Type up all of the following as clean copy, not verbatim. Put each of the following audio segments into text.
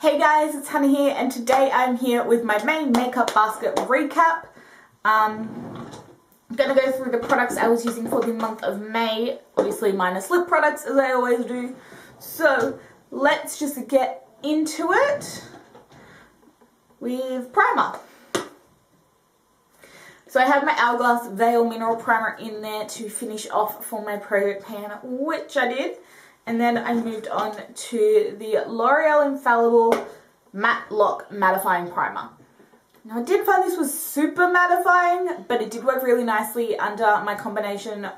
Hey guys, it's Hannah here, and today I'm here with my main makeup basket recap. I'm going to go through the products I was using for the month of May, obviously minus lip products as I always do. So let's just get into it with primer. So I have my Hourglass Veil Mineral Primer in there to finish off for my project pan, which I did. And then I moved on to the L'Oreal Infallible Matte Lock Mattifying Primer. Now I didn't find this was super mattifying, but it did work really nicely under my combination,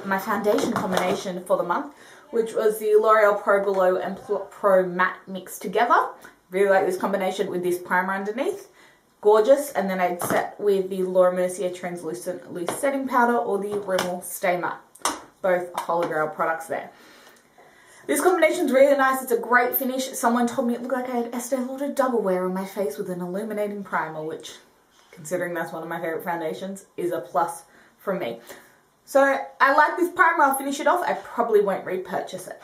my foundation combination for the month, which was the L'Oreal Pro Glow and Pro Matte mixed together. Really like this combination with this primer underneath. Gorgeous. And then I'd set with the Laura Mercier Translucent Loose Setting Powder or the Rimmel Stay Matte. Both Holy Grail products there. This combination is really nice. It's a great finish. Someone told me it looked like I had Estee Lauder Double Wear on my face with an illuminating primer, which, considering that's one of my favourite foundations, is a plus from me. So I like this primer. I'll finish it off. I probably won't repurchase it.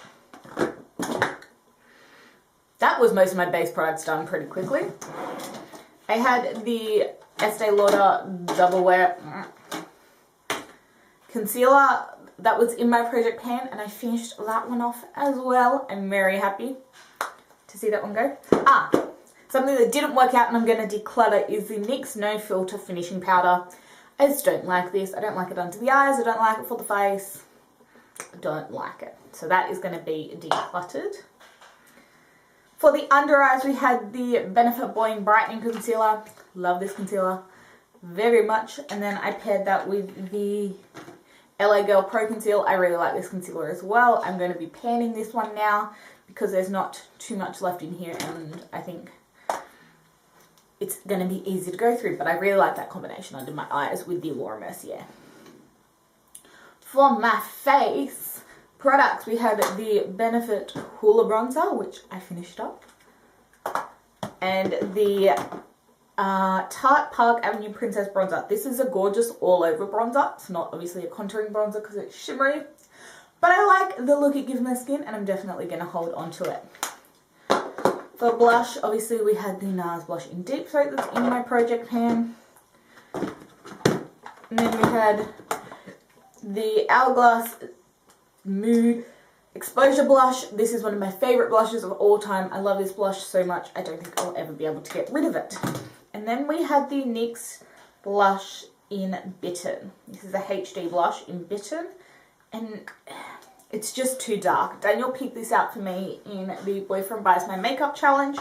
That was most of my base products done pretty quickly. I had the Estee Lauder Double Wear concealer that was in my project pan, and I finished that one off as well. I'm very happy to see that one go. Something that didn't work out and I'm going to declutter is the NYX No Filter Finishing Powder. I just don't like this. I don't like it under the eyes. I don't like it for the face. I don't like it. So that is going to be decluttered. For the under eyes, we had the Benefit Boing Brightening Concealer. Love this concealer very much. And then I paired that with the LA Girl Pro Conceal. I really like this concealer as well. I'm going to be panning this one now because there's not too much left in here, and I think it's going to be easy to go through, but I really like that combination under my eyes with the Laura Mercier. For my face products, we had the Benefit Hoola Bronzer, which I finished up, and the Tarte Park Avenue Princess Bronzer. This is a gorgeous all-over bronzer. It's not obviously a contouring bronzer because it's shimmery, but I like the look it gives my skin, and I'm definitely going to hold on to it. For blush, obviously we had the NARS Blush in Deep Throat that's in my project pan. And then we had the Hourglass Mood Exposure Blush. This is one of my favourite blushes of all time. I love this blush so much, I don't think I'll ever be able to get rid of it. And then we had the NYX blush in Bitten. This is a HD blush in Bitten, and it's just too dark. Daniel picked this out for me in the Boyfriend Buys My Makeup challenge,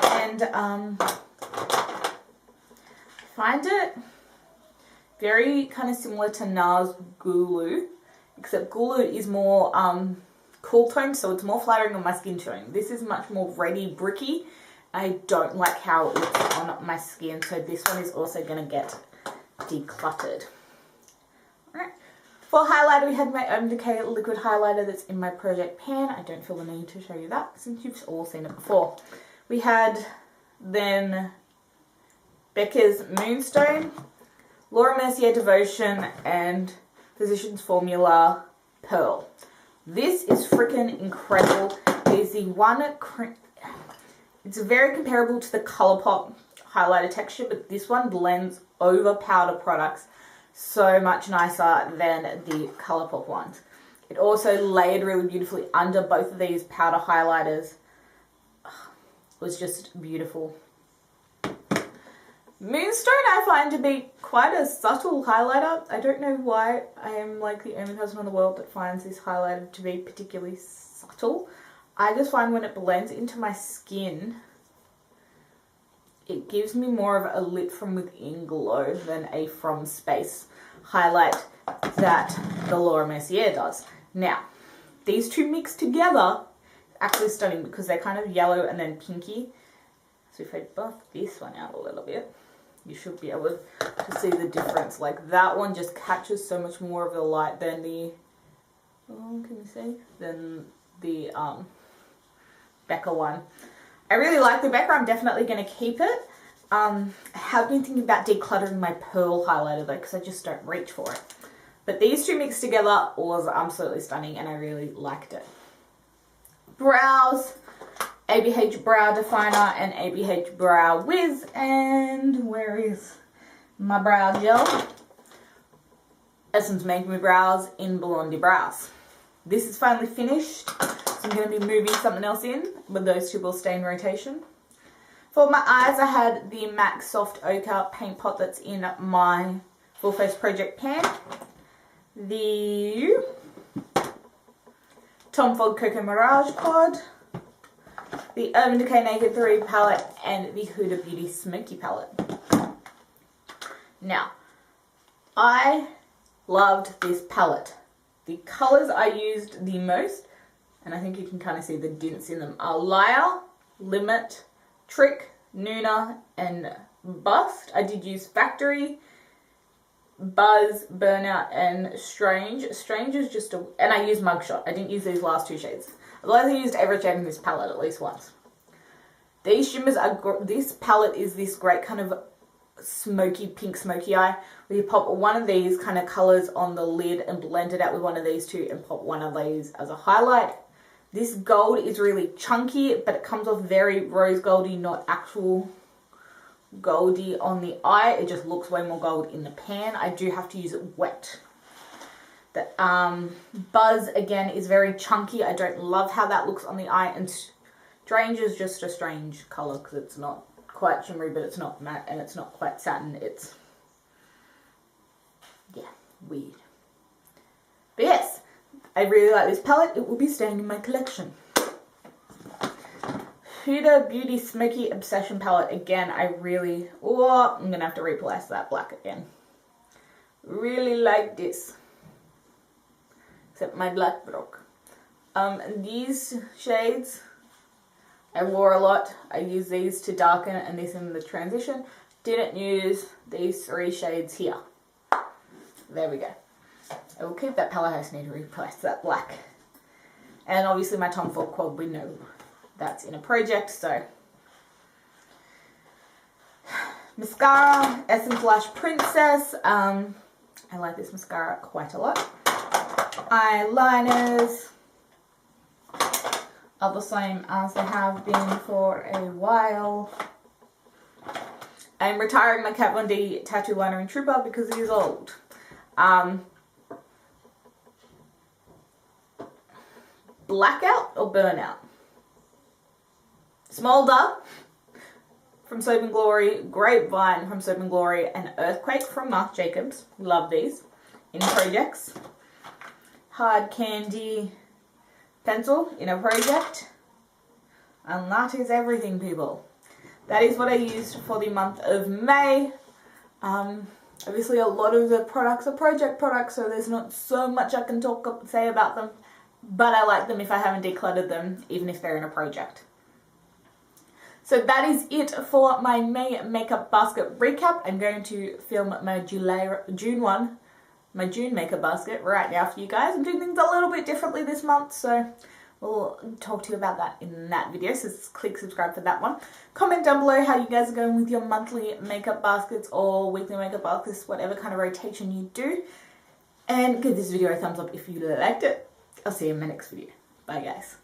and I find it very kind of similar to NARS Gulu, except Gulu is more cool toned, so it's more flattering on my skin tone. This is much more reddy, bricky. I don't like how it looks on my skin, so this one is also going to get decluttered. Alright. For highlighter, we had my Urban Decay liquid highlighter that's in my project pan. I don't feel the need to show you that since you've all seen it before. We had then Becca's Moonstone, Laura Mercier Devotion, and Physicians Formula Pearl. This is freaking incredible. It is the one it's very comparable to the Colourpop highlighter texture, but this one blends over powder products so much nicer than the Colourpop ones. It also layered really beautifully under both of these powder highlighters. It was just beautiful. Moonstone I find to be quite a subtle highlighter. I don't know why I am like the only person in the world that finds this highlighter to be particularly subtle. I just find when it blends into my skin, it gives me more of a lit from within glow than a from space highlight that the Laura Mercier does. Now, these two mixed together is actually stunning because they're kind of yellow and then pinky. So if I buff this one out a little bit, you should be able to see the difference. Like that one just catches so much more of the light than the, can you see? Than the Becca one. I really like the Becca. I'm definitely going to keep it. I have been thinking about decluttering my Pearl highlighter though, because I just don't reach for it. But these two mixed together was absolutely stunning, and I really liked it. Brows. ABH Brow Definer and ABH Brow Wiz. And where is my brow gel? Essence Make Me Brows in Blondie Brows. This is finally finished, so I'm going to be moving something else in, but those two will stay in rotation. For my eyes, I had the MAC Soft Ochre paint pot that's in my Full Face Project pan. The Tom Ford Cocoa Mirage pod. The Urban Decay Naked 3 palette and the Huda Beauty Smoky palette. Now, I loved this palette. The colours I used the most, and I think you can kind of see the dints in them, are Liar, Limit, Trick, Nuna, and Bust. I did use Factory, Buzz, Burnout, and Strange. Strange is just a... and I used Mugshot. I didn't use these last two shades. Otherwise I used every shade in this palette at least once. These shimmers are... this palette is this great kind of smoky, pink smoky eye, where you pop one of these kind of colours on the lid and blend it out with one of these two and pop one of these as a highlight. This gold is really chunky, but it comes off very rose goldy, not actual goldy on the eye. It just looks way more gold in the pan. I do have to use it wet. The Buzz, again, is very chunky. I don't love how that looks on the eye. And Strange is just a strange colour because it's not quite shimmery, but it's not matte and it's not quite satin. It's, yeah, weird. But yes, I really like this palette. It will be staying in my collection. Huda Beauty Smoky Obsession palette. Again, I really... oh, I'm going to have to replace that black again. Really like this. Except my black broke. These shades I wore a lot. I used these to darken and this in the transition. Didn't use these three shades here. There we go. I will keep that palette. I just need to replace that black. And obviously my Tom Ford quad, we know that's in a project, so. Mascara, Essence Lash Princess. I like this mascara quite a lot. Eyeliners are the same as they have been for a while. I'm retiring my Kat Von D tattoo liner in Trooper because it is old. Blackout or Burnout? Smolder from Soap and Glory, Grapevine from Soap and Glory, and Earthquake from Marc Jacobs. Love these in projects. Hard Candy pencil in a project. And that is everything, people. That is what I used for the month of May. Obviously a lot of the products are project products, so there's not so much I can say about them, but I like them if I haven't decluttered them, even if they're in a project. So that is it for my May makeup basket recap. I'm going to film my June makeup basket right now for you guys. I'm doing things a little bit differently this month, so we'll talk to you about that in that video, so click subscribe for that one. Comment down below how you guys are going with your monthly makeup baskets or weekly makeup baskets, whatever kind of rotation you do. And give this video a thumbs up if you liked it. I'll see you in my next video. Bye guys.